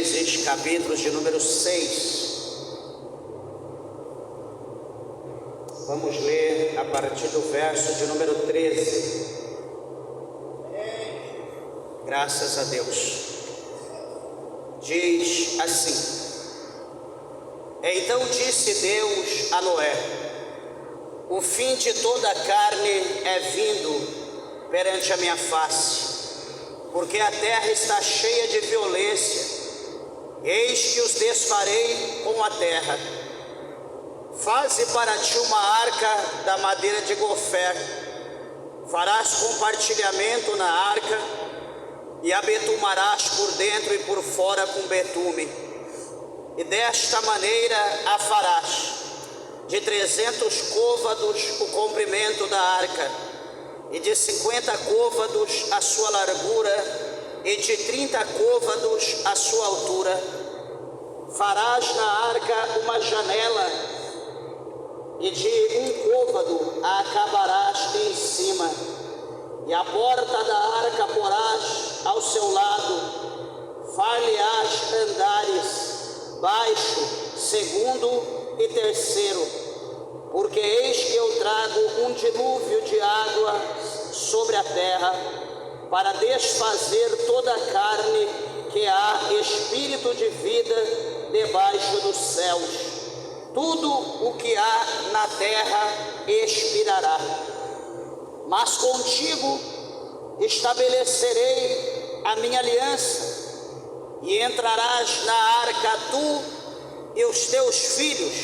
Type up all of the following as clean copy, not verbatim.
Gênesis, capítulo de número 6. Vamos ler a partir do verso de número 13. Graças a Deus. Diz assim: Então disse Deus a Noé: O fim de toda a carne é vindo perante a minha face, porque a terra está cheia de violência. Eis que os desfarei com a terra. Faze para ti uma arca da madeira de gofer. Farás compartilhamento na arca, e a betumarás por dentro e por fora com betume. E desta maneira a farás: de 300 côvados o comprimento da arca, e de 50 côvados a sua largura, e de 30 côvados a sua altura. Farás na arca uma janela, e de 1 côvado a acabarás em cima, e a porta da arca porás ao seu lado. Far-lhe-ás andares, baixo, segundo e terceiro, porque eis que eu trago um dilúvio de água sobre a terra, para desfazer toda a carne que há espírito de vida debaixo dos céus. Tudo o que há na terra expirará. Mas contigo estabelecerei a minha aliança, e entrarás na arca tu e os teus filhos,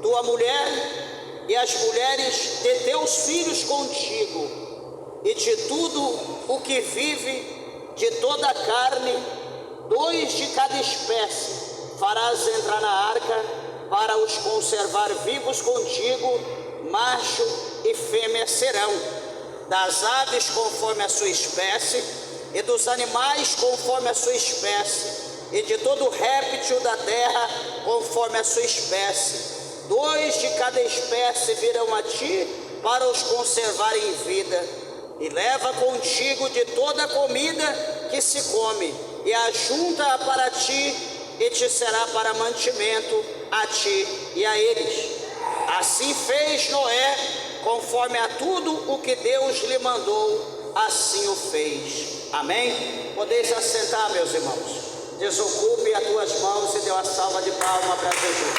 tua mulher e as mulheres de teus filhos contigo, e de tudo o que vive, de toda a carne, 2 de cada espécie farás entrar na arca, para os conservar vivos contigo. Macho e fêmea serão, das aves conforme a sua espécie, e dos animais conforme a sua espécie, e de todo réptil da terra conforme a sua espécie. 2 de cada espécie virão a ti para os conservar em vida. E leva contigo de toda a comida que se come, e ajunta-a para ti, e te será para mantimento a ti e a eles. Assim fez Noé, conforme a tudo o que Deus lhe mandou, assim o fez. Amém? Podeis assentar, meus irmãos. Desocupe as tuas mãos e dê uma salva de palmas para Jesus.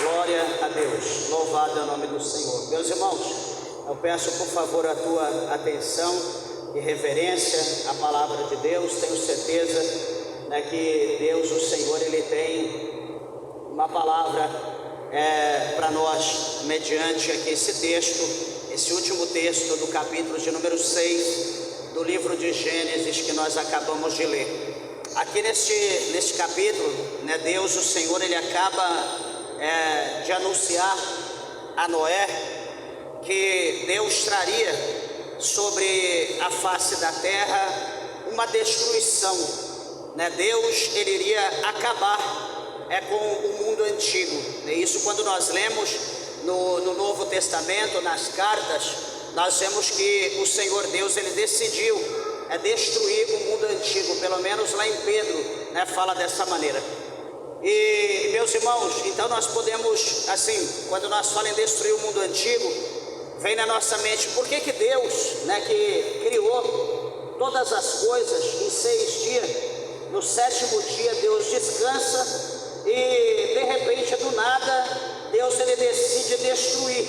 Glória a Deus, louvado é o nome do Senhor. Meus irmãos, eu peço por favor a tua atenção e reverência à palavra de Deus. Tenho certeza, que Deus, o Senhor, Ele tem uma palavra para nós, mediante aqui esse texto, esse último texto do capítulo de número 6 do livro de Gênesis, que nós acabamos de ler. Aqui neste capítulo, Deus, o Senhor, Ele acaba de anunciar a Noé que Deus traria sobre a face da terra uma destruição, Deus, Ele iria acabar com o mundo antigo. Isso quando nós lemos no Novo Testamento, nas cartas, nós vemos que o Senhor Deus, Ele decidiu destruir o mundo antigo. Pelo menos lá em Pedro, fala dessa maneira. E meus irmãos, então nós podemos, assim, quando nós falamos em destruir o mundo antigo, vem na nossa mente, por que Deus, que criou todas as coisas em 6 dias, no 7º dia Deus descansa, e de repente, do nada, Deus, Ele decide destruir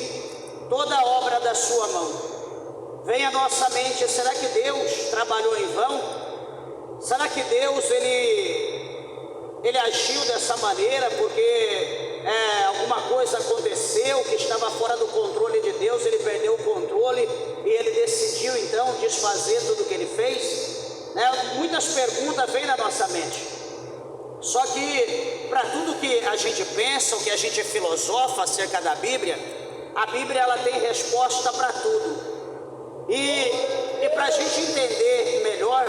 toda a obra da sua mão. Vem à nossa mente, será que Deus trabalhou em vão? Será que Deus, Ele agiu dessa maneira porque alguma coisa aconteceu que estava fora do controle de Deus? Ele perdeu o controle e Ele decidiu então desfazer tudo o que Ele fez? Muitas perguntas vêm na nossa mente. Só que para tudo que a gente pensa, o que a gente filosofa acerca da Bíblia, a Bíblia ela tem resposta para tudo. E para a gente entender melhor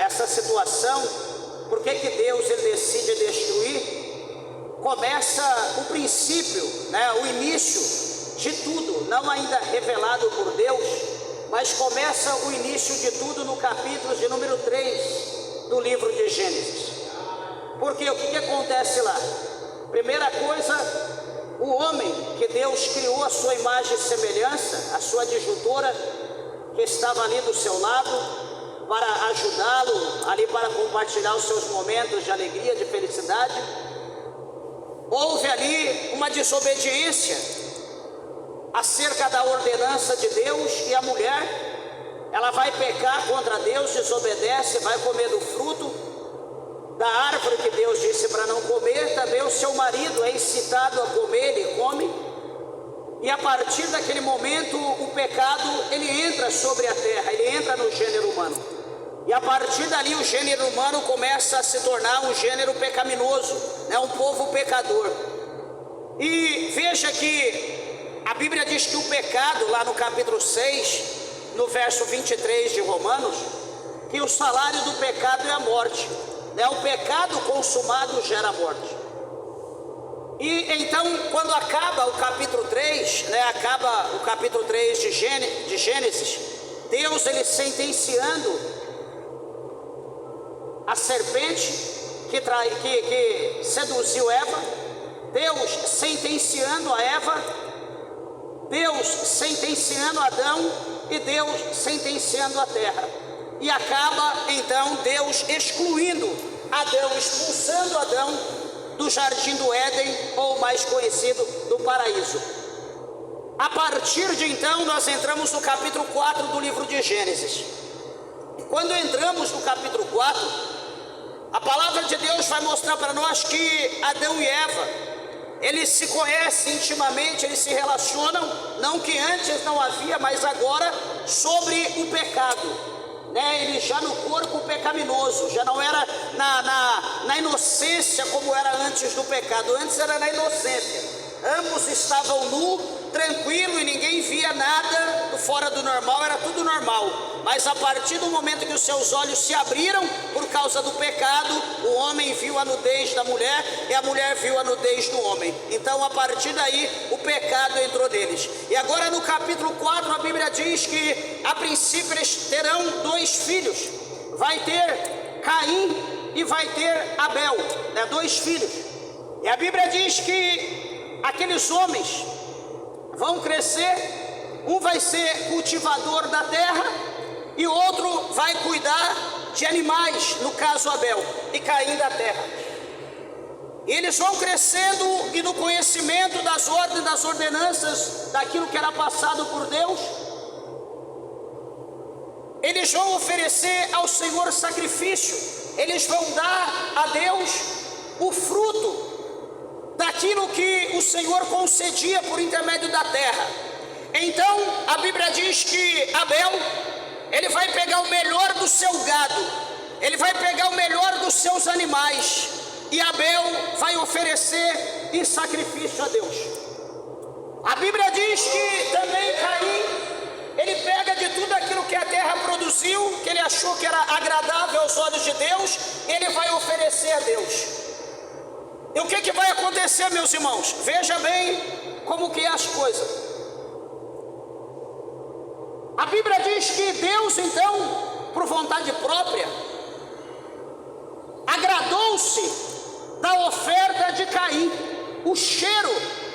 essa situação, por que Deus Ele decide destruir, começa o princípio, o início de tudo, não ainda revelado por Deus, mas começa o início de tudo no capítulo de número 3 do livro de Gênesis. Porque o que acontece lá? Primeira coisa, o homem que Deus criou a sua imagem e semelhança, a sua adjutora, que estava ali do seu lado, para ajudá-lo, ali para compartilhar os seus momentos de alegria, de felicidade. Houve ali uma desobediência acerca da ordenança de Deus, e a mulher, ela vai pecar contra Deus, desobedece, vai comer do fruto da árvore que Deus disse para não comer. Também o seu marido é incitado a comer, ele come, e a partir daquele momento o pecado, ele entra sobre a terra, ele entra no gênero humano, e a partir dali o gênero humano começa a se tornar um gênero pecaminoso, um povo pecador. E veja que a Bíblia diz que o pecado, lá no capítulo 6, no verso 23 de Romanos, que o salário do pecado é a morte. O pecado consumado gera morte. E então, quando acaba o capítulo 3, acaba o capítulo 3 de Gênesis, Deus, ele sentenciando a serpente que seduziu Eva, Deus sentenciando a Eva, Deus sentenciando Adão e Deus sentenciando a terra. E acaba então Deus excluindo Adão, expulsando Adão do jardim do Éden, ou mais conhecido, do paraíso. A partir de então nós entramos no capítulo 4 do livro de Gênesis. Quando entramos no capítulo 4, a palavra de Deus vai mostrar para nós que Adão e Eva, eles se conhecem intimamente, eles se relacionam, não que antes não havia, mas agora, sobre o pecado. Ele já no corpo pecaminoso, já não era na inocência como era antes do pecado. Antes era na inocência, ambos estavam nus, tranquilo, e ninguém via nada fora do normal, era tudo normal. Mas a partir do momento que os seus olhos se abriram por causa do pecado, o homem viu a nudez da mulher e a mulher viu a nudez do homem. Então a partir daí o pecado entrou neles. E agora no capítulo 4 a Bíblia diz que a princípio eles terão 2 filhos. Vai ter Caim e vai ter Abel, 2 filhos. E a Bíblia diz que aqueles homens vão crescer, um vai ser cultivador da terra e outro vai cuidar de animais, no caso Abel, e Caim da terra. E eles vão crescendo e no conhecimento das ordens, das ordenanças, daquilo que era passado por Deus, eles vão oferecer ao Senhor sacrifício, eles vão dar a Deus o fruto daquilo que o Senhor concedia por intermédio da terra. Então a Bíblia diz que Abel, ele vai pegar o melhor do seu gado, ele vai pegar o melhor dos seus animais, e Abel vai oferecer em sacrifício a Deus. A Bíblia diz que também Caim, ele pega de tudo aquilo que a terra produziu, que ele achou que era agradável aos olhos de Deus, ele vai oferecer a Deus. E o que vai acontecer, meus irmãos? Veja bem como que é as coisas. A Bíblia diz que Deus então, por vontade própria, agradou-se da oferta de Caim. O cheiro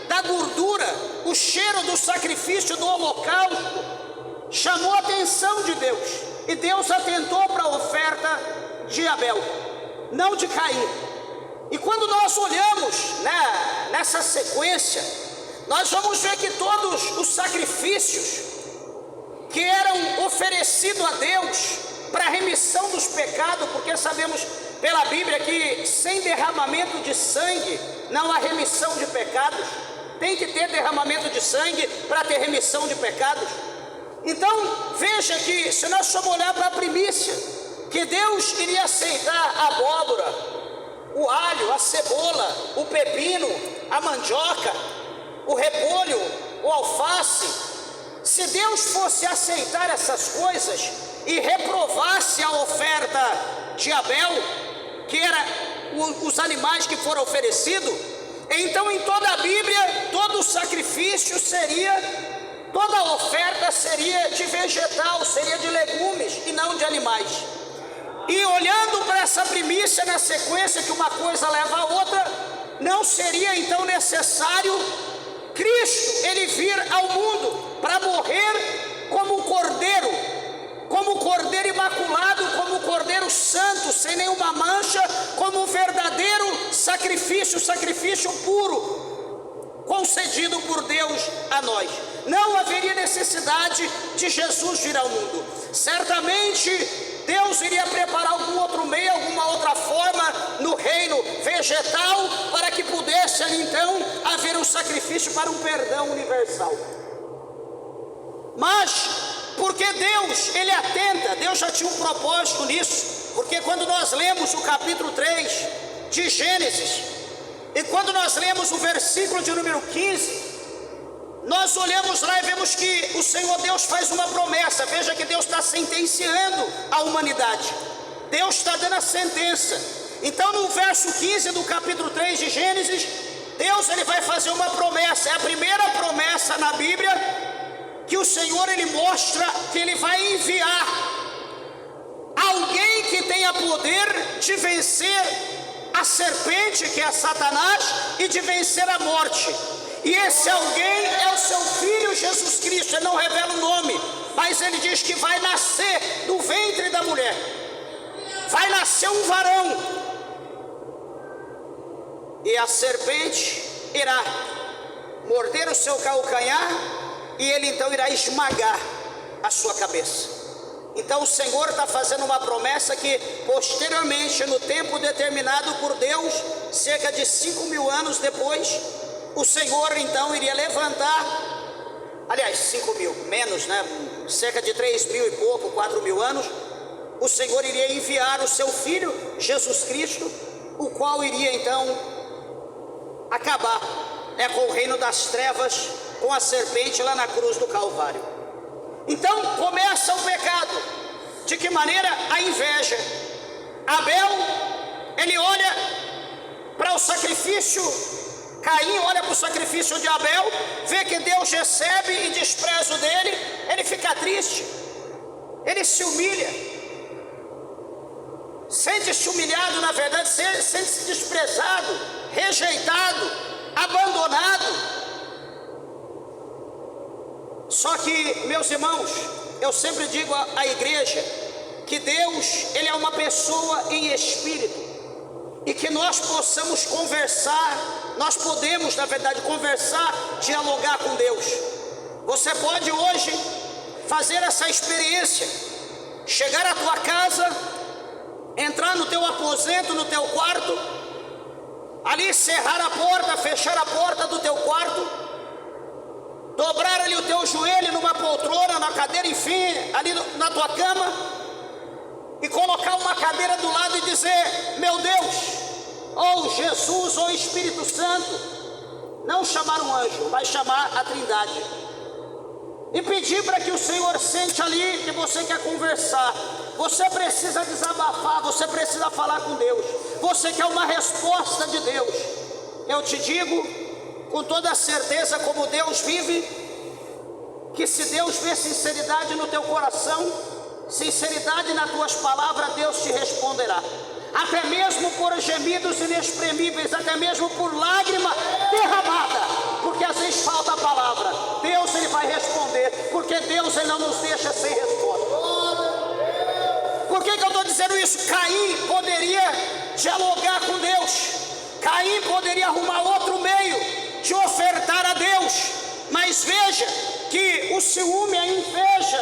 da gordura, o cheiro do sacrifício do holocausto chamou a atenção de Deus, e Deus atentou para a oferta de Abel, não de Caim. E quando nós olhamos nessa sequência, nós vamos ver que todos os sacrifícios que eram oferecidos a Deus para a remissão dos pecados, porque sabemos pela Bíblia que sem derramamento de sangue não há remissão de pecados, tem que ter derramamento de sangue para ter remissão de pecados. Então veja que se nós formos olhar para a primícia, que Deus iria aceitar a abóbora, o alho, a cebola, o pepino, a mandioca, o repolho, o alface, se Deus fosse aceitar essas coisas e reprovasse a oferta de Abel, que era os animais que foram oferecidos, Então em toda a Bíblia, todo sacrifício toda oferta seria de vegetal, seria de legumes e não de animais. E olhando para essa primícia na sequência, que uma coisa leva a outra, não seria então necessário Cristo ele vir ao mundo para morrer como cordeiro imaculado, como cordeiro santo, sem nenhuma mancha, como um verdadeiro sacrifício puro, concedido por Deus a nós. Não haveria necessidade de Jesus vir ao mundo. Certamente Deus iria preparar algum outro meio, alguma outra forma no reino vegetal, para que pudesse ali então haver um sacrifício para um perdão universal. Mas porque Deus, ele atenta, Deus já tinha um propósito nisso, porque quando nós lemos o capítulo 3 de Gênesis, e quando nós lemos o versículo de número 15, nós olhamos lá e vemos que o Senhor Deus faz uma promessa. Veja que Deus está sentenciando a humanidade, Deus está dando a sentença. Então no verso 15 do capítulo 3 de Gênesis, Deus ele vai fazer uma promessa. É a primeira promessa na Bíblia que o Senhor ele mostra que ele vai enviar alguém que tenha poder de vencer a serpente, que é Satanás, e de vencer a morte. E esse alguém é o seu Filho Jesus Cristo. Ele não revela o nome, mas ele diz que vai nascer do ventre da mulher, vai nascer um varão, e a serpente irá morder o seu calcanhar, e ele então irá esmagar a sua cabeça. Então o Senhor está fazendo uma promessa que posteriormente, no tempo determinado por Deus, cerca de 5.000 anos depois, o Senhor então iria levantar, aliás 5.000, menos, né? Cerca de 3.000 e pouco, 4.000 anos, o Senhor iria enviar o seu Filho Jesus Cristo, o qual iria então acabar com o reino das trevas, com a serpente lá na cruz do Calvário. Então começa o pecado. De que maneira? A inveja. Abel, ele olha para o sacrifício, Caim olha para o sacrifício de Abel, vê que Deus recebe e despreza o dele, ele fica triste, ele se humilha, sente-se humilhado, na verdade, sente-se desprezado, rejeitado, abandonado. Só que, meus irmãos, eu sempre digo à igreja que Deus, ele é uma pessoa em espírito, e que nós possamos conversar, nós podemos, na verdade, conversar, dialogar com Deus. Você pode hoje fazer essa experiência, chegar à tua casa, entrar no teu aposento, no teu quarto, ali cerrar a porta, fechar a porta do teu quarto, dobrar ali o teu joelho numa poltrona, na cadeira, enfim, ali na tua cama, e colocar uma cadeira do lado e dizer: meu Deus, ou Jesus, ou Espírito Santo, não chamar um anjo, mas chamar a Trindade, e pedir para que o Senhor sente ali, que você quer conversar, você precisa desabafar, você precisa falar com Deus, você quer uma resposta de Deus. Eu te digo com toda a certeza, como Deus vive, que se Deus vê sinceridade no teu coração, sinceridade nas tuas palavras, Deus te responderá, até mesmo por gemidos inexprimíveis, até mesmo por lágrima derramada, porque às vezes falta a palavra, Deus ele vai responder, porque Deus ele não nos deixa sem resposta. Por que eu estou dizendo isso? Caim poderia dialogar com Deus, Caim poderia arrumar outro meio de ofertar a Deus, mas veja que o ciúme, a inveja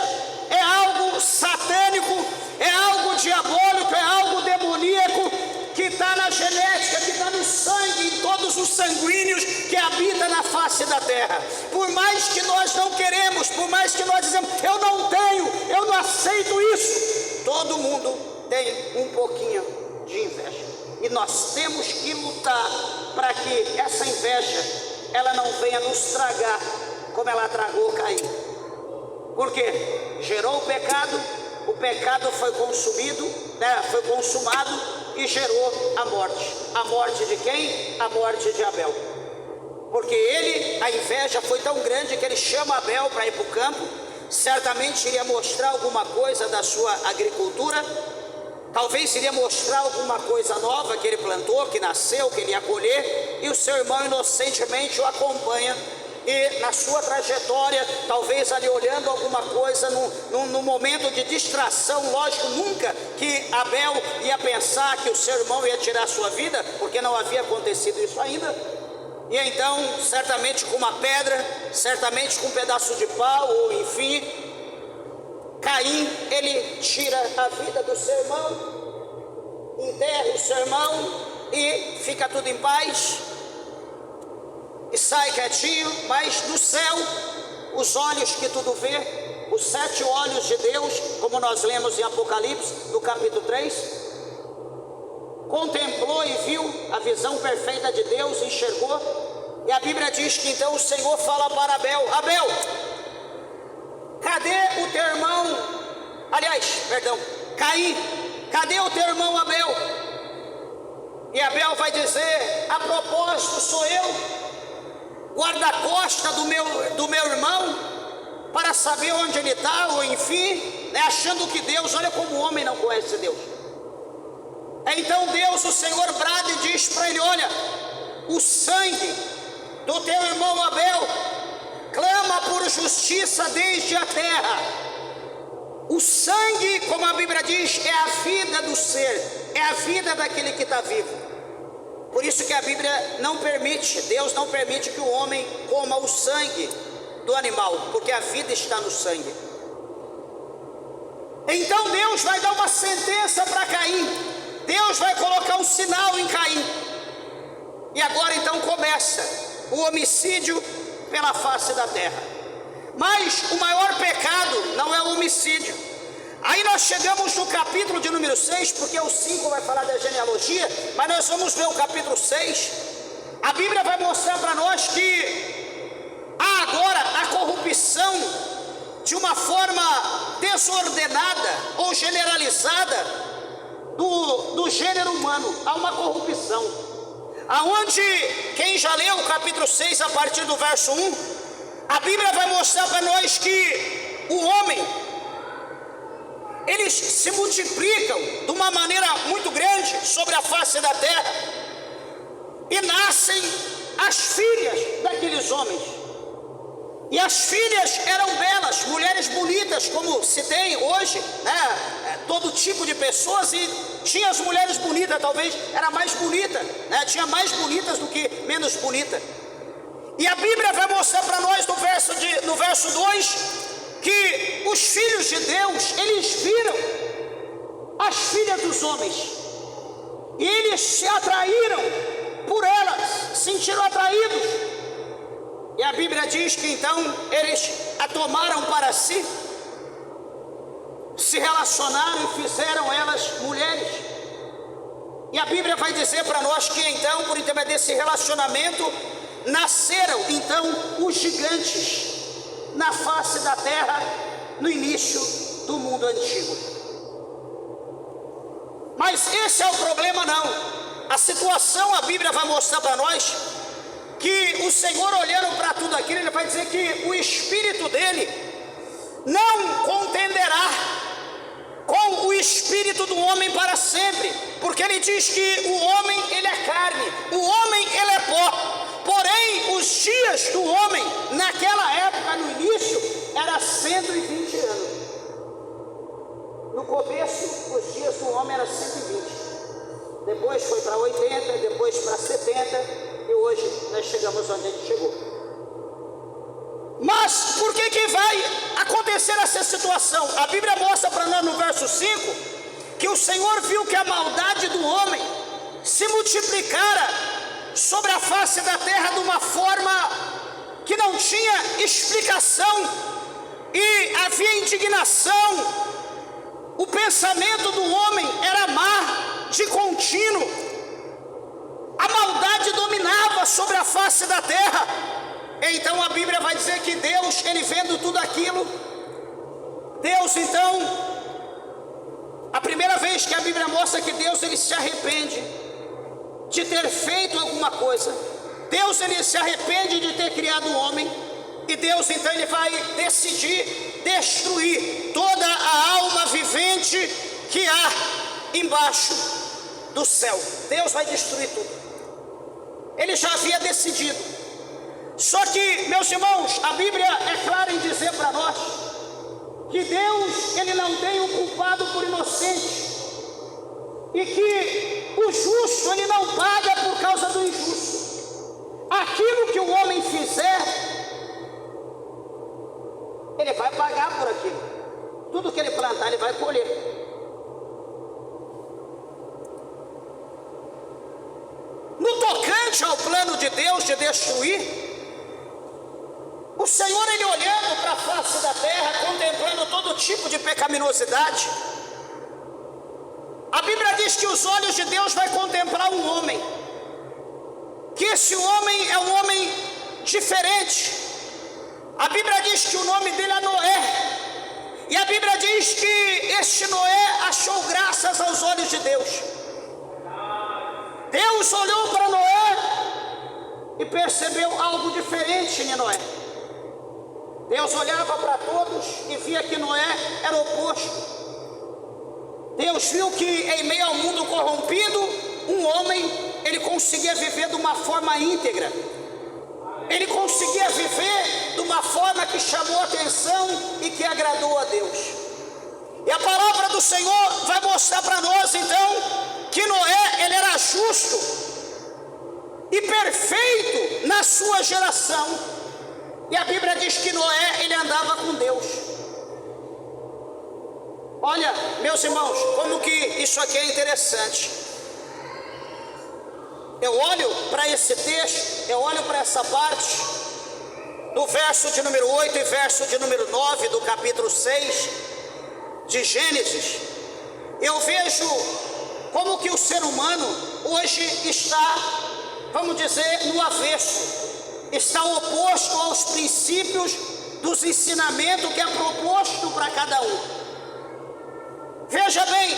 é algo satânico, é algo diabólico, é algo demoníaco, que está na genética, que está no sangue, em todos os sanguíneos que habitam na face da terra. Por mais que nós não queremos, por mais que nós dizemos: eu não tenho, eu não aceito isso, todo mundo tem um pouquinho de inveja, e nós temos que lutar para que essa inveja ela não venha nos tragar como ela tragou Caim. Porque gerou o pecado foi consumido, foi consumado, e gerou a morte. A morte de quem? A morte de Abel. porque a inveja foi tão grande que ele chama Abel para ir para o campo. Certamente iria mostrar alguma coisa da sua agricultura, talvez iria mostrar alguma coisa nova que ele plantou, que nasceu, que ele ia colher, e o seu irmão inocentemente o acompanha, e na sua trajetória, talvez ali olhando alguma coisa, no momento de distração, lógico, nunca que Abel ia pensar que o seu irmão ia tirar a sua vida, porque não havia acontecido isso ainda. E então, certamente com uma pedra, certamente com um pedaço de pau, ou enfim, Caim, ele tira a vida do seu irmão, enterra o seu irmão e fica tudo em paz, e sai quietinho. Mas do céu, os olhos que tudo vê, os 7 olhos de Deus, como nós lemos em Apocalipse, no capítulo 3, contemplou e viu a visão perfeita de Deus, enxergou, e a Bíblia diz que então o Senhor fala para Abel: Abel, cadê o teu irmão? Caim, cadê o teu irmão Abel? E Abel vai dizer: a propósito, sou eu, guarda-costa do meu irmão, para saber onde ele está, ou enfim, achando que Deus, olha como o homem não conhece Deus. Então Deus, o Senhor, brada e diz para ele: olha, o sangue do teu irmão Abel clama por justiça desde a terra. O sangue, como a Bíblia diz, é a vida do ser, é a vida daquele que está vivo. Por isso que a Bíblia não permite, Deus não permite que o homem coma o sangue do animal, porque a vida está no sangue. Então Deus vai dar uma sentença para Caim, Deus vai colocar um sinal em Caim, e agora então começa o homicídio pela face da terra. Mas o maior pecado não é o homicídio. Aí nós chegamos no capítulo de número 6, porque o 5 vai falar da genealogia, mas nós vamos ver o capítulo 6. A Bíblia vai mostrar para nós que há agora a corrupção de uma forma desordenada ou generalizada do gênero humano. Há uma corrupção, aonde, quem já leu o capítulo 6 a partir do verso 1, a Bíblia vai mostrar para nós que o homem, eles se multiplicam de uma maneira muito grande sobre a face da terra, e nascem as filhas daqueles homens. E as filhas eram belas, mulheres bonitas, como se tem hoje, todo tipo de pessoas, e tinha as mulheres bonitas, talvez era mais bonita, tinha mais bonitas do que menos bonita. E a Bíblia vai mostrar para nós no verso 2, que os filhos de Deus, eles viram as filhas dos homens, e eles se atraíram por elas, sentiram atraídos. E a Bíblia diz que então eles a tomaram para si, se relacionaram e fizeram elas mulheres. E a Bíblia vai dizer para nós que então, por intermédio desse relacionamento, nasceram então os gigantes na face da terra, no início do mundo antigo. Mas esse é o problema não. A situação, a Bíblia vai mostrar para nós que o Senhor, olhando para tudo aquilo, ele vai dizer que o espírito dele não contenderá com o espírito do homem para sempre, porque ele diz que o homem, ele é carne, o homem, ele é pó. Porém, os dias do homem, naquela época, no início, era 120 anos. No começo, os dias do homem eram 120. Depois foi para 80, depois para 70, e hoje nós chegamos onde a gente chegou. Mas por que vai acontecer essa situação? A Bíblia mostra para nós no verso 5, que o Senhor viu que a maldade do homem se multiplicara sobre a face da terra de uma forma que não tinha explicação, e havia indignação. O pensamento do homem era má de contínuo, a maldade dominava sobre a face da terra. Então a Bíblia vai dizer que Deus, ele vendo tudo aquilo, Deus então, a primeira vez que a Bíblia mostra que Deus, ele se arrepende de ter feito alguma coisa, Deus ele se arrepende de ter criado o homem, e Deus então ele vai decidir destruir toda a alma vivente que há embaixo do céu. Deus vai destruir tudo. Ele já havia decidido. Só que, meus irmãos, a Bíblia é clara em dizer para nós que Deus ele não tem um culpado por inocente, e que o justo ele não paga por causa do injusto. Aquilo que o homem fizer, ele vai pagar por aquilo. Tudo que ele plantar, ele vai colher. No tocante ao plano de Deus de destruir, o Senhor ele olhando para a face da terra, contemplando todo tipo de pecaminosidade, a Bíblia diz que os olhos de Deus vai contemplar um homem, que esse homem é um homem diferente. A Bíblia diz que o nome dele é Noé, e a Bíblia diz que este Noé achou graças aos olhos de Deus. Deus olhou para Noé e percebeu algo diferente em Noé. Deus olhava para todos e via que Noé era o oposto. Deus viu que em meio ao mundo corrompido, um homem, ele conseguia viver de uma forma íntegra. Ele conseguia viver de uma forma que chamou a atenção e que agradou a Deus. E a palavra do Senhor vai mostrar para nós então que Noé, ele era justo e perfeito na sua geração. E a Bíblia diz que Noé, ele andava com Deus. Olha, meus irmãos, como que isso aqui é interessante. Eu olho para esse texto, eu olho para essa parte, do verso de número 8 e verso de número 9 do capítulo 6 de Gênesis. Eu vejo como que o ser humano hoje está, vamos dizer, no avesso, está oposto aos princípios dos ensinamentos que é proposto para cada um. Veja bem,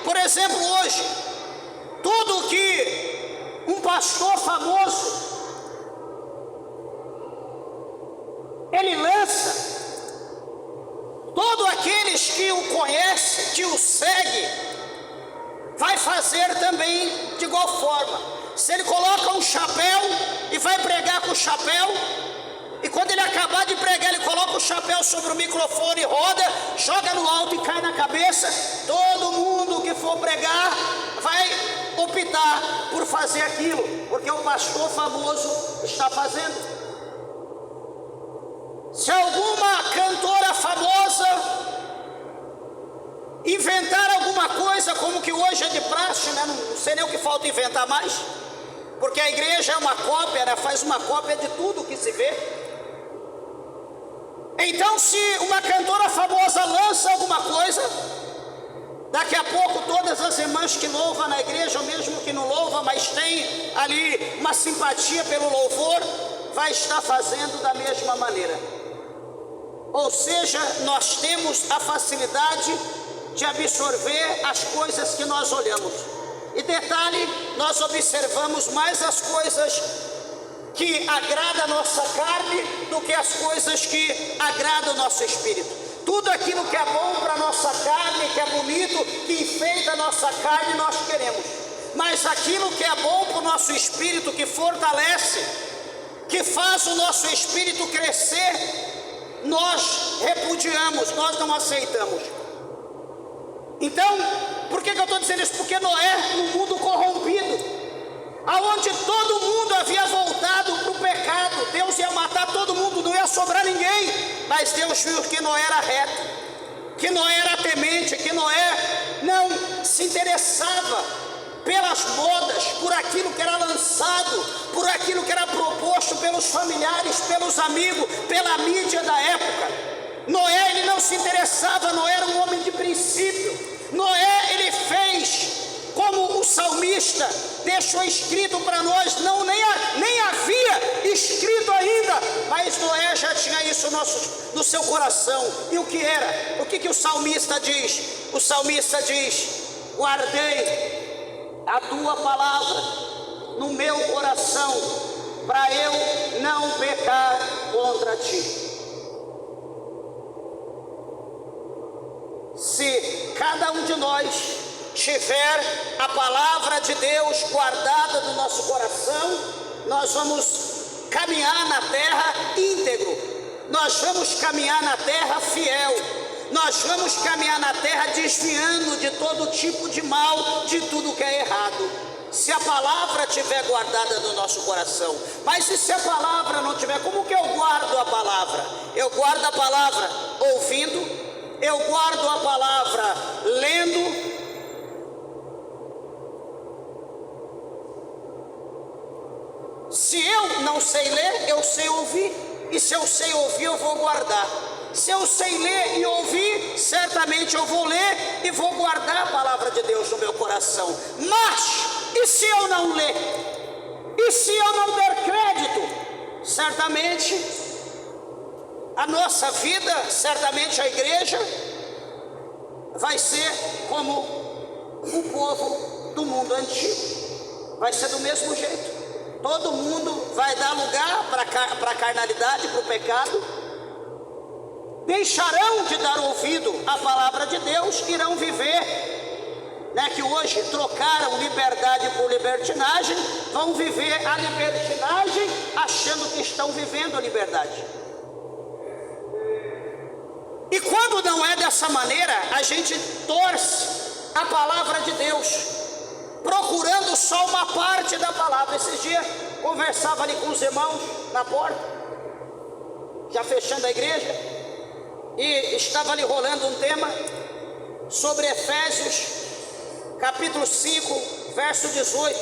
por exemplo, hoje, tudo que um pastor famoso ele lança, todos aqueles que o conhecem, que o seguem, vai fazer também de igual forma. Se ele coloca um chapéu e vai pregar com o chapéu, e quando ele acabar de pregar, ele coloca o chapéu sobre o microfone, roda, joga no alto e cai na cabeça, todo mundo que for pregar vai optar por fazer aquilo, porque o pastor famoso está fazendo. Se alguma cantora famosa inventar alguma coisa, como que hoje é de praxe, né? Não sei nem o que falta inventar mais, porque a igreja é uma cópia, né? Faz uma cópia de tudo que se vê. Então, se uma cantora famosa lança alguma coisa, daqui a pouco todas as irmãs que louvam na igreja, ou mesmo que não louvam, mas tem ali uma simpatia pelo louvor, vai estar fazendo da mesma maneira. Ou seja, nós temos a facilidade de absorver as coisas que nós olhamos. E detalhe, nós observamos mais as coisas que agradam a nossa carne do que as coisas que agradam o nosso espírito. Tudo aquilo que é bom para a nossa carne, que é bonito, que enfeita a nossa carne, nós queremos. Mas aquilo que é bom para o nosso espírito, que fortalece, que faz o nosso espírito crescer, nós repudiamos, nós não aceitamos. Então, por que eu estou dizendo isso? Porque Noé, num mundo corrompido, aonde todo mundo havia voltado para o pecado, Deus ia matar todo mundo, não ia sobrar ninguém, mas Deus viu que Noé era reto, que Noé era temente, que Noé não se interessava pelas modas, por aquilo que era lançado, por aquilo que era proposto pelos familiares, pelos amigos, pela mídia da época. Noé, ele não se interessava, Noé era um homem de princípio. Noé, ele fez como o salmista deixou escrito para nós, nem havia escrito ainda, mas Noé já tinha isso no seu coração. E o que era? O que o salmista diz? O salmista diz: guardei a tua palavra no meu coração para eu não pecar contra ti. Se cada um de nós tiver a palavra de Deus guardada no nosso coração, nós vamos caminhar na terra íntegro, nós vamos caminhar na terra fiel, nós vamos caminhar na terra desviando de todo tipo de mal, de tudo que é errado, se a palavra estiver guardada no nosso coração. Mas e se a palavra não tiver? Como que eu guardo a palavra? Eu guardo a palavra ouvindo, eu guardo a palavra lendo, se eu não sei ler, eu sei ouvir, e se eu sei ouvir, eu vou guardar. Se eu sei ler e ouvir, certamente eu vou ler e vou guardar a palavra de Deus no meu coração. Mas, e se eu não ler? E se eu não der crédito? Certamente a nossa vida, certamente a igreja, vai ser como o povo do mundo antigo. Vai ser do mesmo jeito. Todo mundo vai dar lugar para a carnalidade, para o pecado. Deixarão de dar ouvido à palavra de Deus, irão viver, que hoje trocaram liberdade por libertinagem, vão viver a libertinagem achando que estão vivendo a liberdade. E quando não é dessa maneira, a gente torce a palavra de Deus, procurando só uma parte da palavra. Esses dias conversava ali com os irmãos na porta, já fechando a igreja, e estava ali rolando um tema sobre Efésios capítulo 5, verso 18.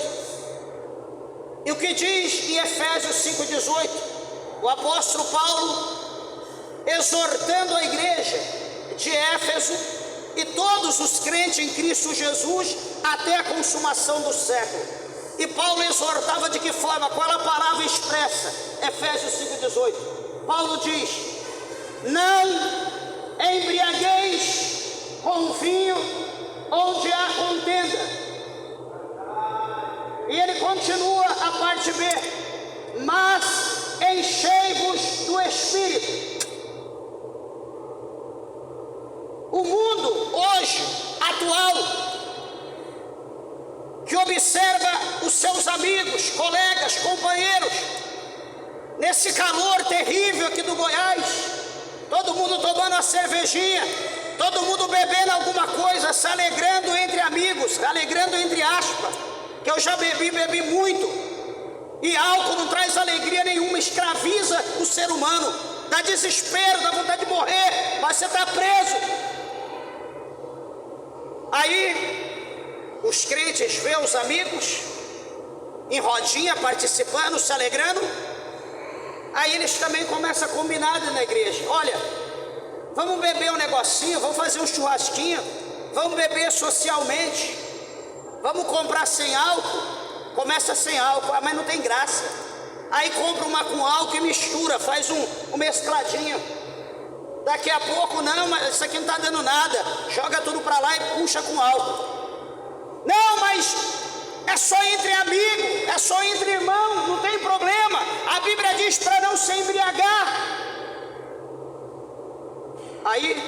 E o que diz em Efésios 5,18? O apóstolo Paulo exortando a igreja de Éfeso e todos os crentes em Cristo Jesus até a consumação do século. E Paulo exortava de que forma? Qual a palavra expressa? Efésios 5,18. Paulo diz: não embriagueis com vinho onde há contenda. E ele continua a parte B: mas enchei-vos do Espírito. O mundo hoje, atual, que observa os seus amigos, colegas, companheiros, nesse calor terrível aqui do Goiás, todo mundo tomando uma cervejinha, todo mundo bebendo alguma coisa, se alegrando entre amigos, alegrando entre aspas, que eu já bebi muito, e álcool não traz alegria nenhuma, escraviza o ser humano, dá desespero, dá vontade de morrer, mas você está preso. Aí os crentes vê os amigos em rodinha, participando, se alegrando. Aí eles também começam a combinar na igreja: olha, vamos beber um negocinho, vamos fazer um churrasquinho, vamos beber socialmente, vamos comprar sem álcool. Começa sem álcool, mas não tem graça. Aí compra uma com álcool e mistura, faz um mescladinho. Daqui a pouco, não, mas isso aqui não está dando nada, joga tudo para lá e puxa com álcool. Não, mas é só entre amigos, é só entre irmãos, não tem problema. A Bíblia diz para não se embriagar. Aí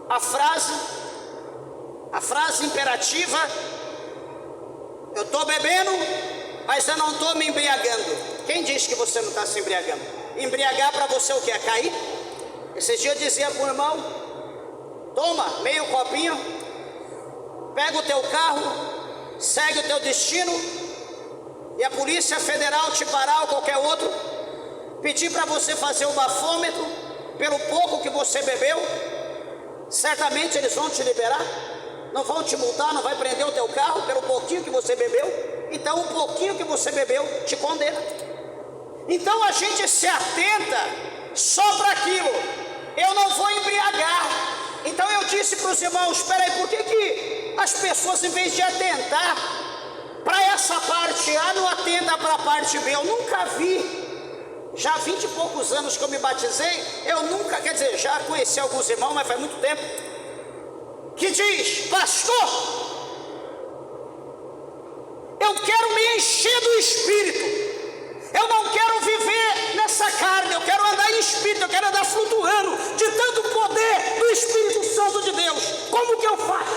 a frase imperativa: eu estou bebendo, mas eu não estou me embriagando. Quem diz que você não está se embriagando? Embriagar para você o que? É cair? Esses dias eu dizia para o irmão: toma meio copinho, pega o teu carro, segue o teu destino, e a Polícia Federal te parar ou qualquer outro, pedir para você fazer o bafômetro pelo pouco que você bebeu, certamente eles vão te liberar, não vão te multar, não vai prender o teu carro pelo pouquinho que você bebeu. Então o pouquinho que você bebeu te condena. Então a gente se atenta só para aquilo: eu não vou embriagar. Então eu disse para os irmãos: espera aí, por que as pessoas, em vez de atentar para essa parte A, não atenta para a parte B? Eu nunca vi, já há 20 e poucos anos que eu me batizei, eu nunca, quer dizer, já conheci alguns irmãos, mas faz muito tempo, que diz: pastor, eu quero me encher do Espírito, eu quero andar flutuando de tanto poder do Espírito Santo de Deus. Como que eu faço?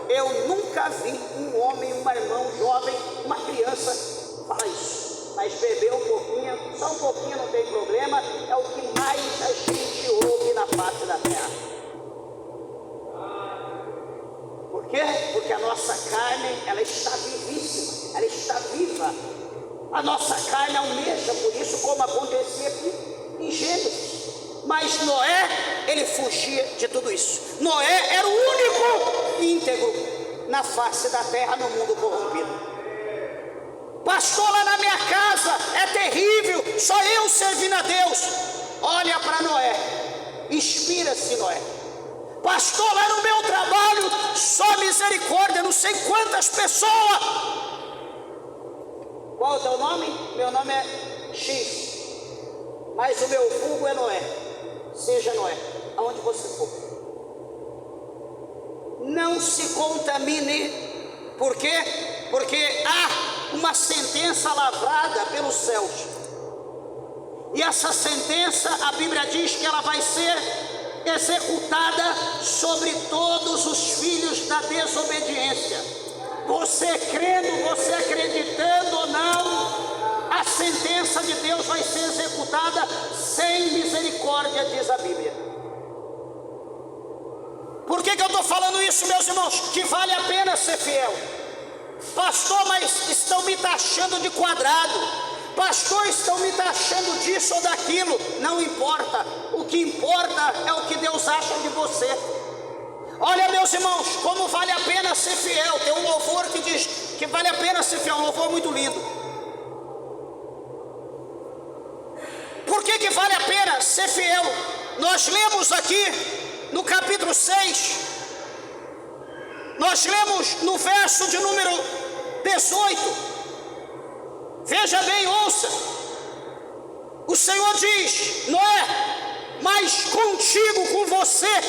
Eu nunca vi um homem, uma irmã, um jovem, uma criança falar isso. Mas beber um pouquinho, só um pouquinho não tem problema, é o que mais a gente ouve na face da terra. Por quê? Porque a nossa carne, ela está vivíssima, ela está viva. A nossa carne almeja por isso, como acontecia aqui em Gênesis. Mas Noé, ele fugia de tudo isso. Noé era o único íntegro na face da terra, no mundo corrompido. Pastor, lá na minha casa é terrível, só eu servindo a Deus. Olha para Noé, inspira-se Noé. Pastor, lá no meu trabalho, só misericórdia, não sei quantas pessoas. Qual é o teu nome? Meu nome é X, mas o meu vulgo é Noé. Seja Noé, aonde você for. Não se contamine. Por quê? Porque há uma sentença lavrada pelos céus. E essa sentença, a Bíblia diz que ela vai ser executada sobre todos os filhos da desobediência. Você crendo, você acreditando ou não, a sentença de Deus vai ser executada sem misericórdia, diz a Bíblia. Por que eu estou falando isso, meus irmãos? Que vale a pena ser fiel. Pastor, mas estão me taxando de quadrado. Pastor, estão me taxando disso ou daquilo. Não importa. O que importa é o que Deus acha de você. Olha, meus irmãos, como vale a pena ser fiel. Tem um louvor que diz que vale a pena ser fiel. Um louvor muito lindo. Por que vale a pena ser fiel? Nós lemos aqui no capítulo 6. Nós lemos no verso de número 18. Veja bem, ouça. O Senhor diz: Noé, mas contigo, com você,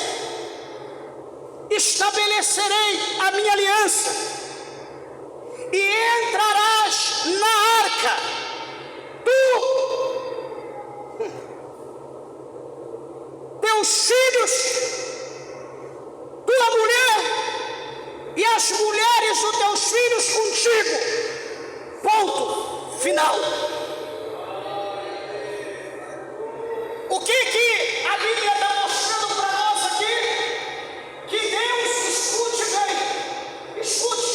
estabelecerei a minha aliança, e entrarás na arca, tu, teus filhos, tua mulher e as mulheres dos teus filhos contigo. Ponto final. O que a Bíblia está mostrando para nós aqui? Que Deus, escute bem, escute.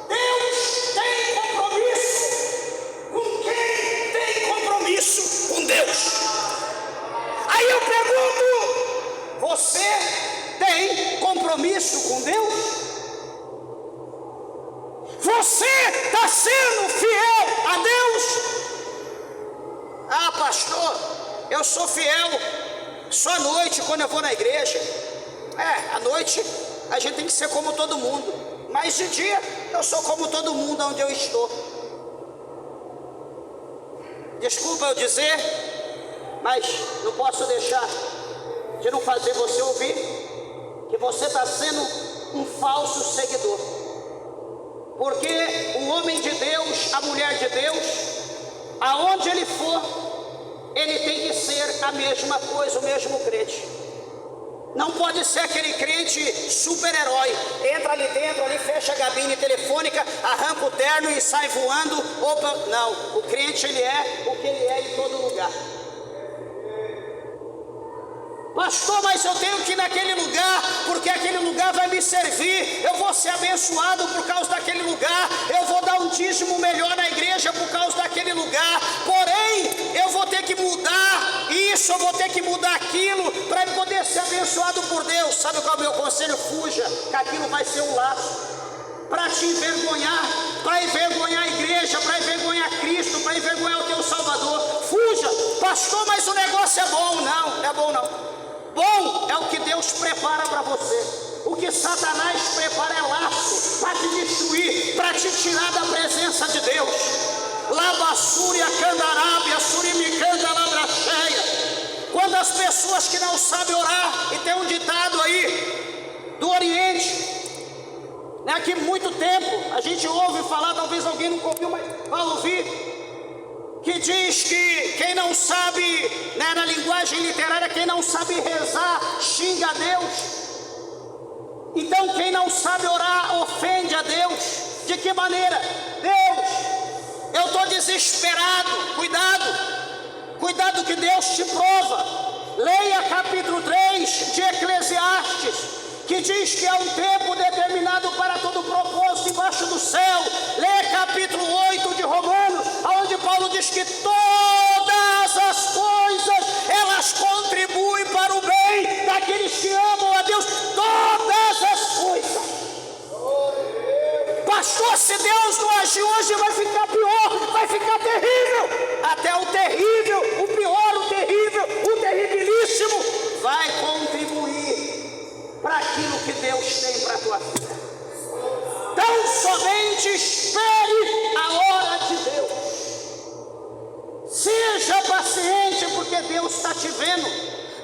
Deus tem compromisso com quem tem compromisso com Deus. Aí eu pergunto: você tem compromisso com Deus? Você está sendo fiel a Deus? Ah, pastor, eu sou fiel só à noite, quando eu vou na igreja. À noite a gente tem que ser como todo mundo, mas de dia eu sou como todo mundo onde eu estou. Desculpa eu dizer, mas não posso deixar de não fazer você ouvir que você está sendo um falso seguidor. Porque o homem de Deus, a mulher de Deus, aonde ele for, ele tem que ser a mesma coisa, o mesmo crente. Não pode ser aquele crente super-herói, entra ali dentro, ali fecha a gabine telefônica, arranca o terno e sai voando. Opa, não, o crente ele é o que ele é em todo lugar. Pastor, mas eu tenho que ir naquele lugar, porque aquele lugar vai me servir, eu vou ser abençoado por causa daquele lugar, eu vou dar um dízimo melhor na igreja por causa daquele lugar, porém, eu vou ter que mudar isso, eu vou ter que mudar aquilo, para poder ser abençoado por Deus. Sabe qual é o meu conselho? Fuja, que aquilo vai ser um laço, para te envergonhar, para envergonhar a igreja, para envergonhar Cristo, para envergonhar o teu Salvador. Fuja. Pastor, mas o negócio é bom. Não é bom não. Bom é o que Deus prepara para você. O que Satanás prepara é laço para te destruir, para te tirar da presença de Deus. Labassúria, candarábia, surimicanda, labracheia. Quando as pessoas que não sabem orar, e tem um ditado aí do Oriente, né, que muito tempo a gente ouve falar, talvez alguém nunca ouviu, mas vai ouvir, que diz que quem não sabe, na linguagem literária, quem não sabe rezar, xinga a Deus. Então quem não sabe orar, ofende a Deus. De que maneira? Deus, eu estou desesperado, cuidado que Deus te prova. Leia capítulo 3 de Eclesiastes, que diz que há um tempo determinado para todo propósito embaixo do céu. Leia capítulo 8 de Romanos, onde Paulo diz que todas as coisas, elas contribuem para o bem daqueles que amam a Deus. Todas as coisas. Pastor, se Deus não agir hoje, vai ficar pior, vai ficar terrível. Até o terrível, o pior, o terrível, o terribilíssimo vai contribuir para aquilo que Deus tem para a tua vida. Então somente espere a hora de Deus. Seja paciente, porque Deus está te vendo,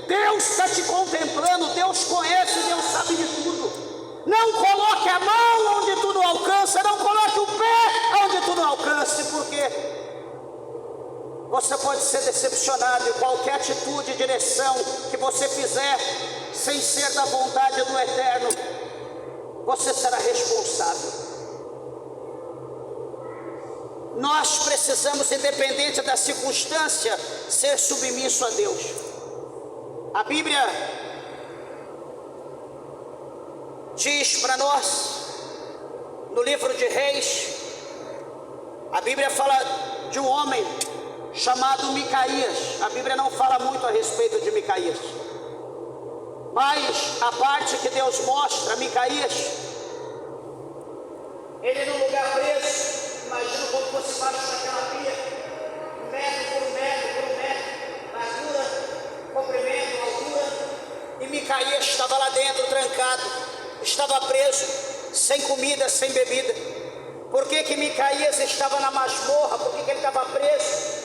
Deus está te contemplando, Deus conhece, Deus sabe de tudo. Não coloque a mão onde tu não alcança, não coloque o pé onde tu não alcance, porque você pode ser decepcionado em qualquer atitude e direção que você fizer, sem ser da vontade do Eterno, você será responsável. Nós precisamos, independente da circunstância, ser submisso a Deus. A Bíblia diz para nós, no livro de Reis, a Bíblia fala de um homem chamado Micaías. A Bíblia não fala muito a respeito de Micaías, mas a parte que Deus mostra, Micaías, ele no lugar preso, imagina como fosse baixo daquela pia, metro por metro, largura, comprimento, altura, e Micaías estava lá dentro, trancado, estava preso, sem comida, sem bebida. Por que Micaías estava na masmorra? Por que ele estava preso?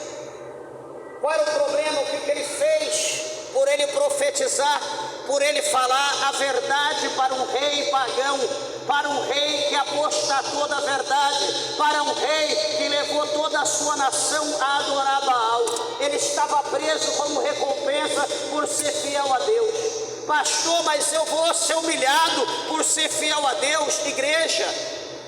Qual era o problema? O que ele fez? Por ele profetizar, por ele falar a verdade para um rei pagão, para um rei que apostatou da verdade, para um rei que levou toda a sua nação a adorar Baal. Ele estava preso como recompensa por ser fiel a Deus. Pastor, mas eu vou ser humilhado por ser fiel a Deus. Igreja,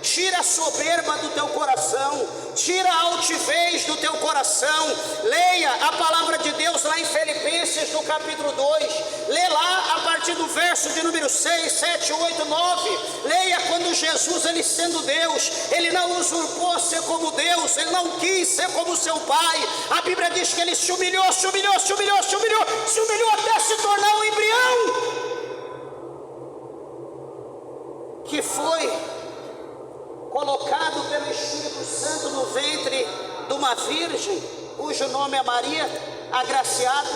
tira a soberba do teu coração, tira a altivez do teu coração. Leia a palavra de Deus lá em Filipenses no capítulo 2, lê lá a partir do verso de número 6, 7, 8, 9, leia quando Jesus, ele sendo Deus, ele não usurpou ser como Deus, ele não quis ser como seu Pai. A Bíblia diz que ele se humilhou até se tornar um embrião, que foi colocado pelo Espírito Santo no ventre de uma virgem, cujo nome é Maria, agraciada.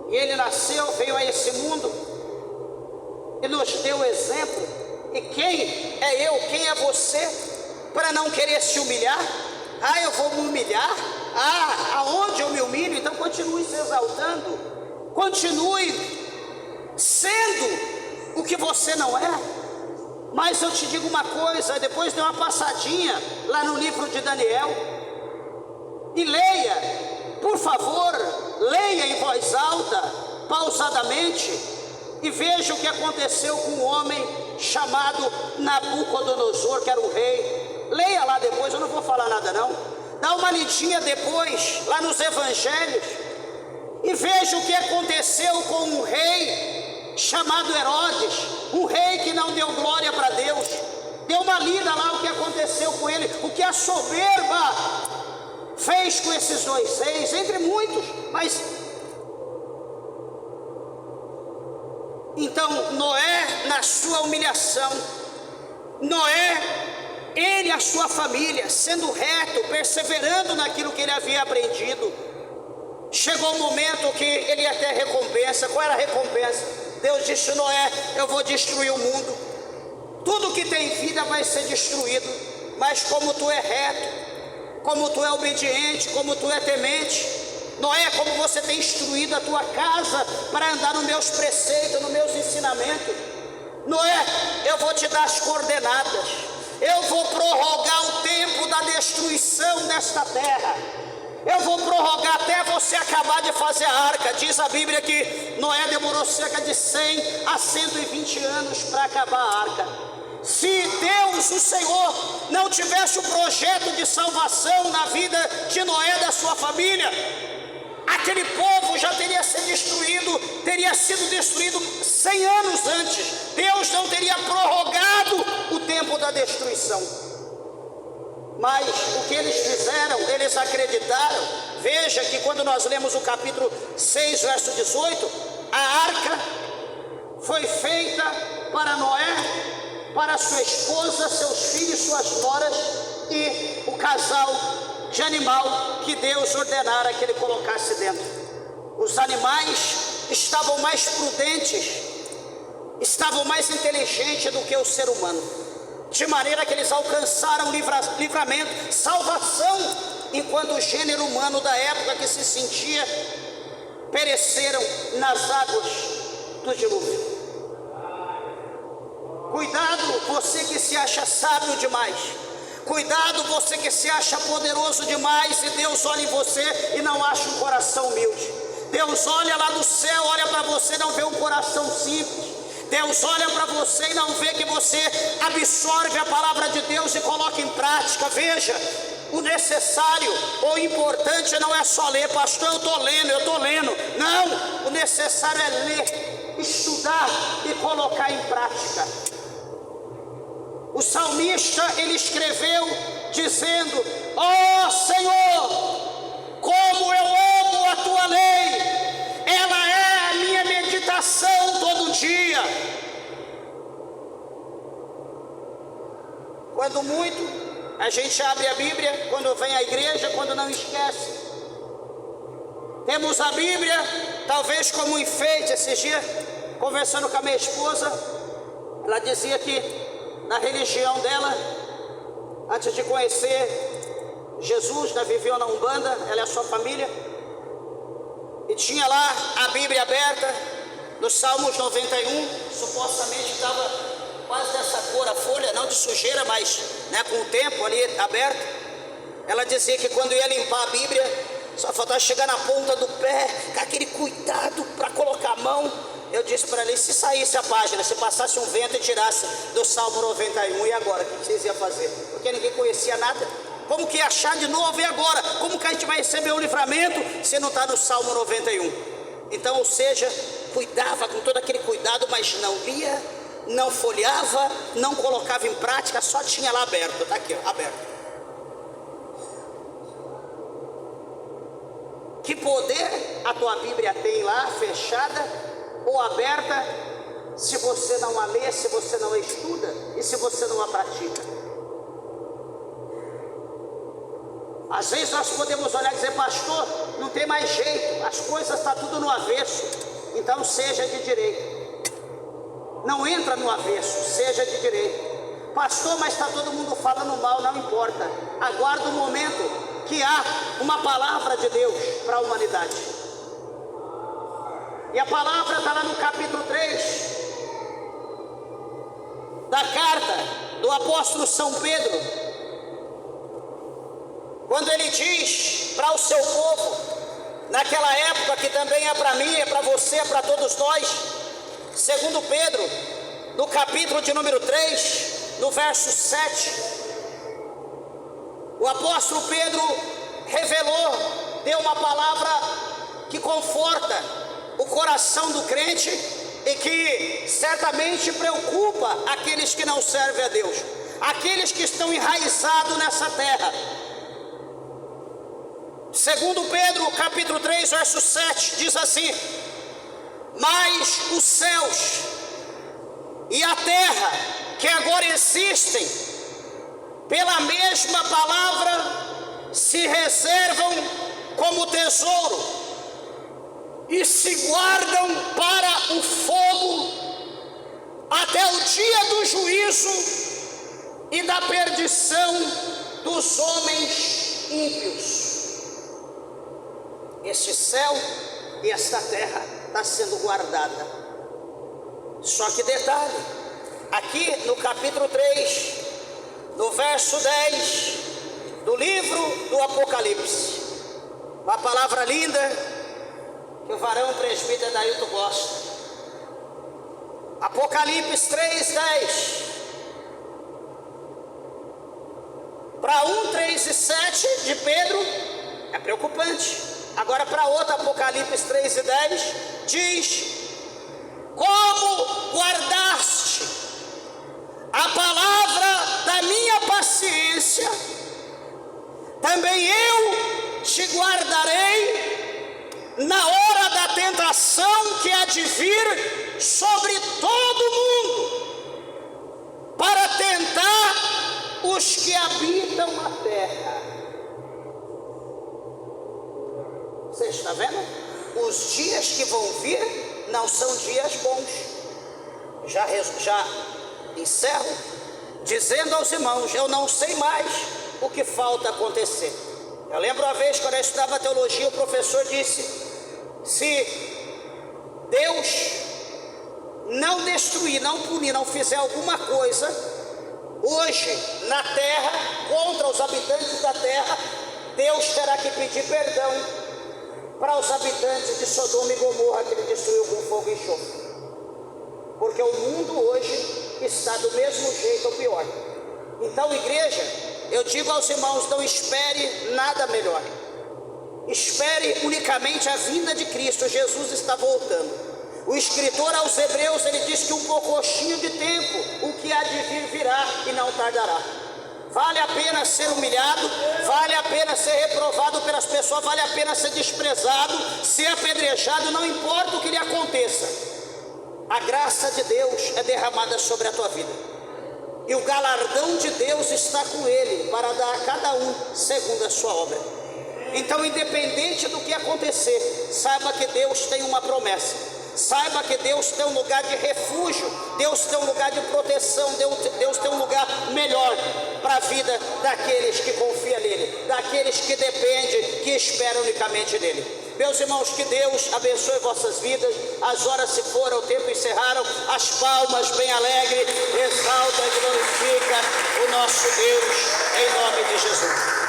E ele nasceu, veio a esse mundo e nos deu exemplo. E quem é eu, quem é você, para não querer se humilhar? Ah, eu vou me humilhar? Ah, aonde eu me humilho? Então continue se exaltando, continue sendo o que você não é. Mas eu te digo uma coisa, depois dê uma passadinha lá no livro de Daniel e leia, por favor, leia em voz alta, pausadamente, e veja o que aconteceu com um homem chamado Nabucodonosor, que era um rei. Leia lá depois, eu não vou falar nada não. Dá uma lidinha depois, lá nos evangelhos, e veja o que aconteceu com um rei chamado Herodes, um rei que não deu glória para Deus. Dê uma lida lá o que aconteceu com ele, o que a soberba fez com esses dois reis, entre muitos. Mas então Noé, na sua humilhação, Noé, ele e a sua família, sendo reto, perseverando naquilo que ele havia aprendido, chegou um momento que ele ia ter recompensa. Qual era a recompensa? Deus disse: Noé, eu vou destruir o mundo, tudo que tem vida vai ser destruído, mas como tu é reto, como tu é obediente, como tu é temente, Noé, como você tem instruído a tua casa para andar nos meus preceitos, nos meus ensinamentos, Noé, eu vou te dar as coordenadas, eu vou prorrogar o tempo da destruição desta terra. Eu vou prorrogar até você acabar de fazer a arca. Diz a Bíblia que Noé demorou cerca de 100 a 120 anos para acabar a arca. Se Deus, o Senhor, não tivesse o projeto de salvação na vida de Noé e da sua família, aquele povo já teria sido destruído 100 anos antes. Deus não teria prorrogado o tempo da destruição. Mas o que eles fizeram, eles acreditaram. Veja que quando nós lemos o capítulo 6, verso 18, a arca foi feita para Noé, para sua esposa, seus filhos, suas noras e o casal de animal que Deus ordenara que ele colocasse dentro. Os animais estavam mais prudentes, estavam mais inteligentes do que o ser humano, de maneira que eles alcançaram livramento, salvação, enquanto o gênero humano da época que se sentia pereceram nas águas do dilúvio. Cuidado você que se acha sábio demais, cuidado você que se acha poderoso demais, e Deus olha em você e não acha um coração humilde. Deus olha lá do céu, olha para você e não vê um coração simples. Deus olha para você e não vê que você absorve a palavra de Deus e coloca em prática. Veja, o necessário ou importante não é só ler, pastor, eu estou lendo. Não, o necessário é ler, estudar e colocar em prática. O salmista, ele escreveu dizendo: ó Senhor, como eu amo a tua lei, ela é a minha meditação todo dia. Quando muito, a gente abre a Bíblia, quando vem à igreja, quando não esquece. Temos a Bíblia, talvez como um enfeite. Esses dias, conversando com a minha esposa, ela dizia que na religião dela, antes de conhecer Jesus, ela viveu na Umbanda, ela e a sua família, e tinha lá a Bíblia aberta, no Salmos 91, supostamente estava quase dessa cor a folha, não de sujeira, mas com o tempo ali aberto. Ela dizia que quando ia limpar a Bíblia, só faltava chegar na ponta do pé, com aquele cuidado para colocar a mão. Eu disse para ela: e se saísse a página, se passasse um vento e tirasse do Salmo 91, e agora? O que vocês iam fazer? Porque ninguém conhecia nada. Como que ia achar de novo? E agora? Como que a gente vai receber o livramento se não está no Salmo 91? Então, ou seja, cuidava com todo aquele cuidado, mas não lia, não folheava, não colocava em prática, só tinha lá aberto. Está aqui, ó, aberto. Que poder a tua Bíblia tem lá, fechada ou aberta, se você não a lê, se você não a estuda e se você não a pratica? Às vezes nós podemos olhar e dizer: pastor, não tem mais jeito, as coisas estão tudo no avesso, então seja de direito. Não entra no avesso, seja de direito. Pastor, mas está todo mundo falando mal, não importa. Aguarda o momento que há uma palavra de Deus para a humanidade. E a palavra está lá no capítulo 3 da carta do apóstolo São Pedro, quando ele diz para o seu povo, naquela época que também é para mim, é para você, é para todos nós. Segundo Pedro, no capítulo de número 3, no verso 7, o apóstolo Pedro revelou, deu uma palavra que conforta o coração do crente e que certamente preocupa aqueles que não servem a Deus, aqueles que estão enraizados nessa terra. Segundo Pedro, capítulo 3, verso 7, diz assim: mas os céus e a terra que agora existem, pela mesma palavra, se reservam como tesouro e se guardam para o fogo até o dia do juízo e da perdição dos homens ímpios. Este céu e esta terra está sendo guardada. Só que detalhe, aqui no capítulo 3 no verso 10 do livro do Apocalipse. Uma palavra linda que o varão presbítero Dailton gosta. Apocalipse 3:10. Para 3:7 de Pedro é preocupante. Agora para outro, Apocalipse 3:10 diz: como guardaste a palavra da minha paciência, também eu te guardarei na hora da tentação que há de vir sobre todo mundo, para tentar os que habitam a terra. Você está vendo? Os dias que vão vir não são dias bons. Já encerro dizendo aos irmãos: eu não sei mais o que falta acontecer. Eu lembro uma vez, quando eu estudava teologia, o professor disse: se Deus não destruir, não punir, não fizer alguma coisa hoje na terra contra os habitantes da terra, Deus terá que pedir perdão para os habitantes de Sodoma e Gomorra, que ele destruiu com fogo e enxofre. Porque o mundo hoje está do mesmo jeito ou pior. Então, igreja, eu digo aos irmãos: não espere nada melhor. Espere unicamente a vinda de Cristo. Jesus está voltando. O escritor aos Hebreus, ele diz que um pouquinho de tempo, o que há de vir virá e não tardará. Vale a pena ser humilhado, vale a pena ser reprovado pelas pessoas, vale a pena ser desprezado, ser apedrejado, não importa o que lhe aconteça. A graça de Deus é derramada sobre a tua vida, e o galardão de Deus está com ele, para dar a cada um segundo a sua obra. Então, independente do que acontecer, saiba que Deus tem uma promessa. Saiba que Deus tem um lugar de refúgio, Deus tem um lugar de proteção, Deus tem um lugar melhor para a vida daqueles que confiam nele, daqueles que dependem, que esperam unicamente nele. Meus irmãos, que Deus abençoe vossas vidas. As horas se foram, o tempo encerraram. As palmas bem alegre, exalta e glorifica o nosso Deus, em nome de Jesus.